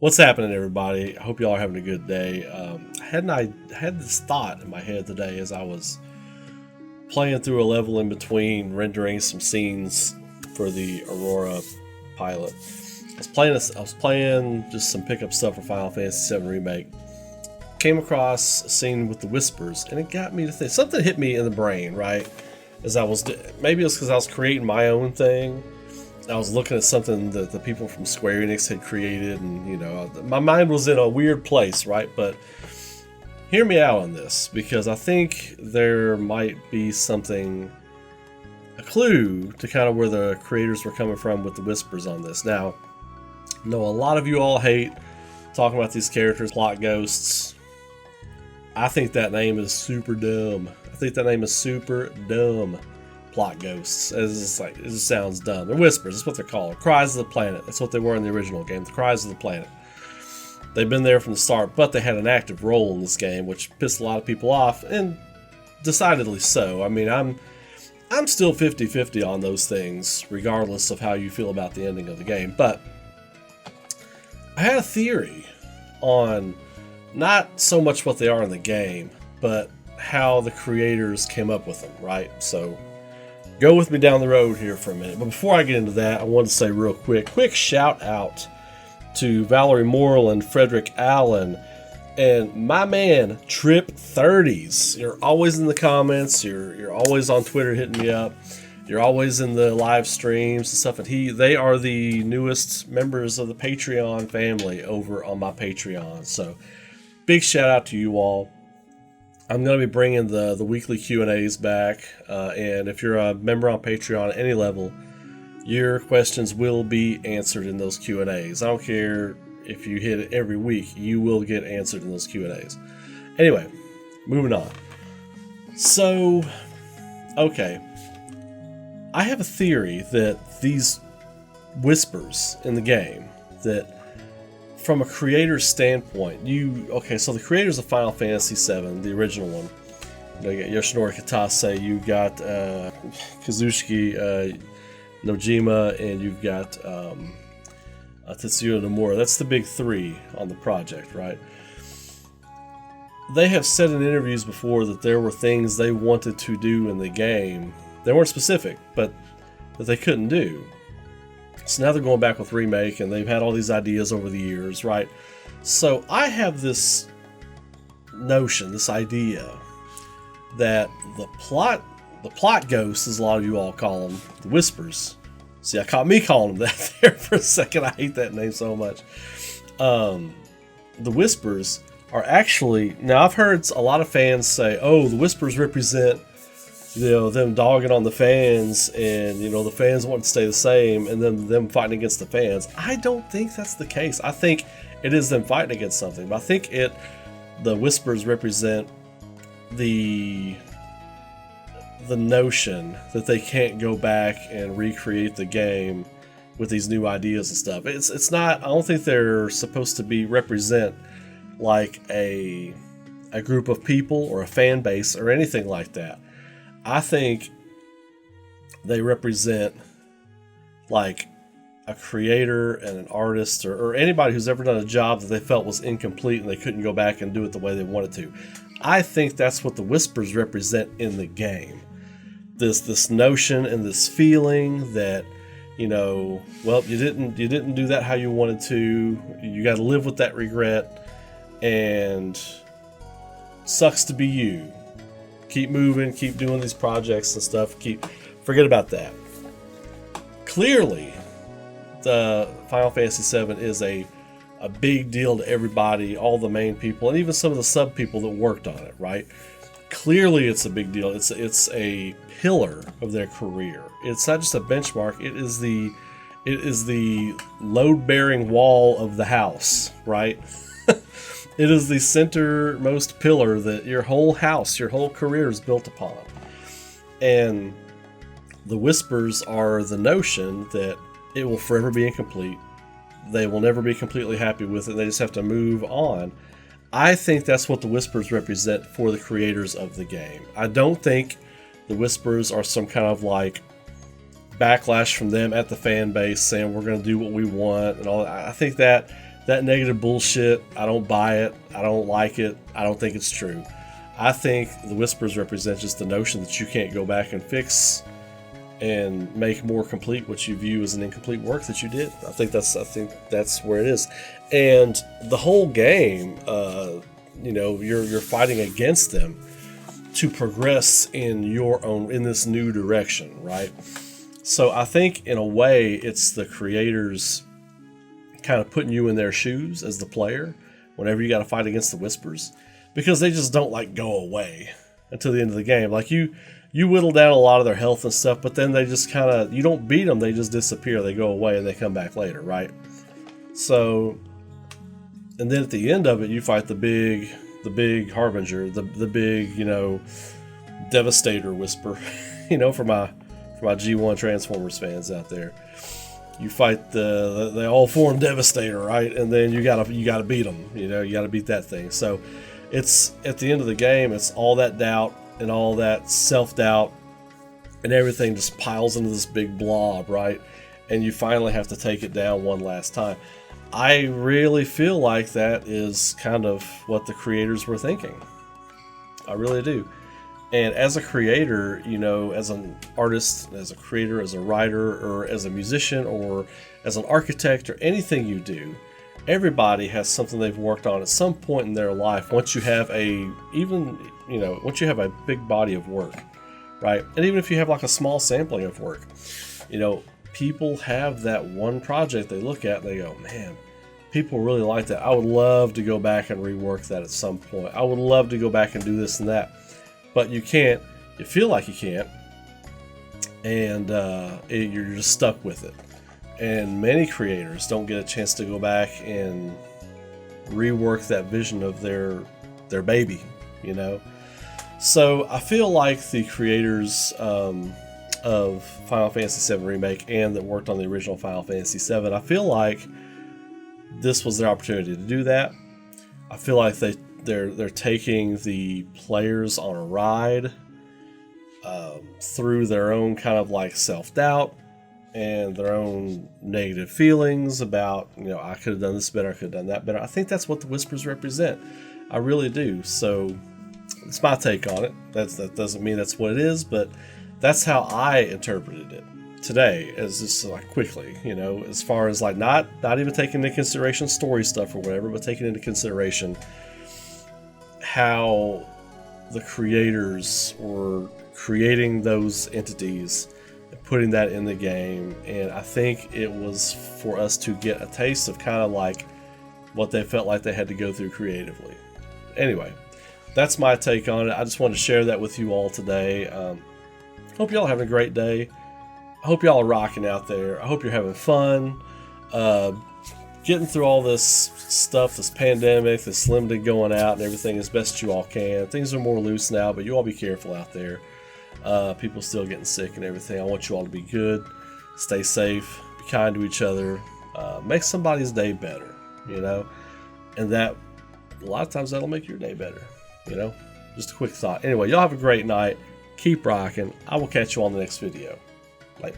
What's happening, everybody? I hope y'all are having a good day. I had this thought in my head today as I was playing through a level in between rendering some scenes for the Aurora pilot. I was playing just some pickup stuff for Final Fantasy VII Remake. Came across a scene with the whispers, and it got me to think. Something hit me in the brain, right? Maybe it was because I was creating my own thing. I was looking at something that the people from Square Enix had created, and my mind was in a weird place, right? But hear me out on this, because I think there might be a clue to kind of where the creators were coming from with the whispers on this. Now, I know a lot of you all hate talking about these characters, plot ghosts. I think that name is super dumb. Plot ghosts. It just sounds dumb. They're whispers. That's what they're called. Cries of the planet. That's what they were in the original game. The cries of the planet. They've been there from the start, but they had an active role in this game, which pissed a lot of people off, and decidedly so. I mean, I'm still 50-50 on those things, regardless of how you feel about the ending of the game. But I had a theory on not so much what they are in the game, but how the creators came up with them, right? So go with me down the road here for a minute. But before I get into that, I want to say real quick shout out to Valerie Morrill and Frederick Allen and my man Trip 30s. You're always in the comments. You're always on Twitter hitting me up. You're always in the live streams and stuff. And they are the newest members of the Patreon family over on my Patreon. So big shout out to you all. I'm going to be bringing the weekly Q&As back, and if you're a member on Patreon at any level, your questions will be answered in those Q&As. I don't care if you hit it every week, you will get answered in those Q&As. Anyway, moving on. So, okay. I have a theory that these whispers in the game, that from a creator's standpoint, so the creators of Final Fantasy VII, the original one, you got Yoshinori Kitase, you got Kazushiki Nojima, and you've got Tetsuya Nomura. That's the big three on the project, right? They have said in interviews before that there were things they wanted to do in the game. They weren't specific, but that they couldn't do. So now they're going back with Remake, and they've had all these ideas over the years, right? So I have this notion, this idea, that the plot ghosts, as a lot of you all call them, the whispers. See, I caught me calling them that there for a second. I hate that name so much. The whispers are actually, now I've heard a lot of fans say, oh, the whispers represent them dogging on the fans, and the fans want to stay the same, and then them fighting against the fans. I don't think that's the case. I think it is them fighting against something, but I think the whispers represent the notion that they can't go back and recreate the game with these new ideas and stuff. It's not. I don't think they're supposed to represent like a group of people or a fan base or anything like that. I think they represent like a creator and an artist or anybody who's ever done a job that they felt was incomplete and they couldn't go back and do it the way they wanted to. I think that's what the whispers represent in the game. This notion and this feeling that, well, you didn't do that how you wanted to. You got to live with that regret, and sucks to be you. Keep moving, keep doing these projects and stuff. Forget about that. Clearly, the Final Fantasy VII is a big deal to everybody, all the main people, and even some of the sub people that worked on it, right? Clearly, it's a big deal. It's a pillar of their career. It's not just a benchmark. It is the load-bearing wall of the house, right? It is the centermost pillar that your whole house, your whole career is built upon. And the whispers are the notion that it will forever be incomplete. They will never be completely happy with it. They just have to move on. I think that's what the whispers represent for the creators of the game. I don't think the whispers are some kind of like backlash from them at the fan base saying we're going to do what we want and all that. I think that that negative bullshit, I don't buy it. I don't like it. I don't think it's true. I think the whispers represent just the notion that you can't go back and fix and make more complete what you view as an incomplete work that you did. I think that's where it is. And the whole game, you're fighting against them to progress in this new direction, right? So I think in a way it's the creators kind of putting you in their shoes as the player whenever you got to fight against the whispers, because they just don't like go away until the end of the game. Like you whittle down a lot of their health and stuff, but then they just kind of, you don't beat them, they just disappear, they go away and they come back later, right? So, and then at the end of it, you fight the big harbinger, the big, devastator whisper, for my G1 Transformers fans out there. You fight the all form devastator, right? And then you gotta beat them, you gotta beat that thing. So it's at the end of the game, it's all that doubt and all that self-doubt and everything just piles into this big blob, right? And you finally have to take it down one last time. I really feel like that is kind of what the creators were thinking. I really do. And as a creator, as an artist, as a creator, as a writer, or as a musician, or as an architect, or anything you do, everybody has something they've worked on at some point in their life. Once you have once you have a big body of work, right? And even if you have like a small sampling of work, people have that one project they look at and they go, man, people really like that. I would love to go back and rework that at some point. I would love to go back and do this and that. But you can't. You feel like you can't. And you're just stuck with it. And many creators don't get a chance to go back and rework that vision of their baby, So I feel like the creators of Final Fantasy VII Remake and that worked on the original Final Fantasy VII, I feel like this was their opportunity to do that. I feel like they're taking the players on a ride through their own kind of like self-doubt and their own negative feelings about, I could have done this better, I could have done that better. I think that's what the whispers represent. I really do. So it's my take on it. That doesn't mean that's what it is, but that's how I interpreted it today, as just like quickly, as far as like not even taking into consideration story stuff or whatever, but taking into consideration how the creators were creating those entities and putting that in the game. And I think it was for us to get a taste of kind of like what they felt like they had to go through creatively. Anyway, that's my take on it. I just wanted to share that with you all today. Hope y'all are having a great day. I hope y'all are rocking out there. I hope you're having fun. Getting through all this stuff, this pandemic, this limited going out and everything as best you all can. Things are more loose now, but you all be careful out there. People still getting sick and everything. I want you all to be good, stay safe, be kind to each other, make somebody's day better, and that a lot of times that'll make your day better, just a quick thought. Anyway, y'all have a great night. Keep rocking. I will catch you on the next video. Bye.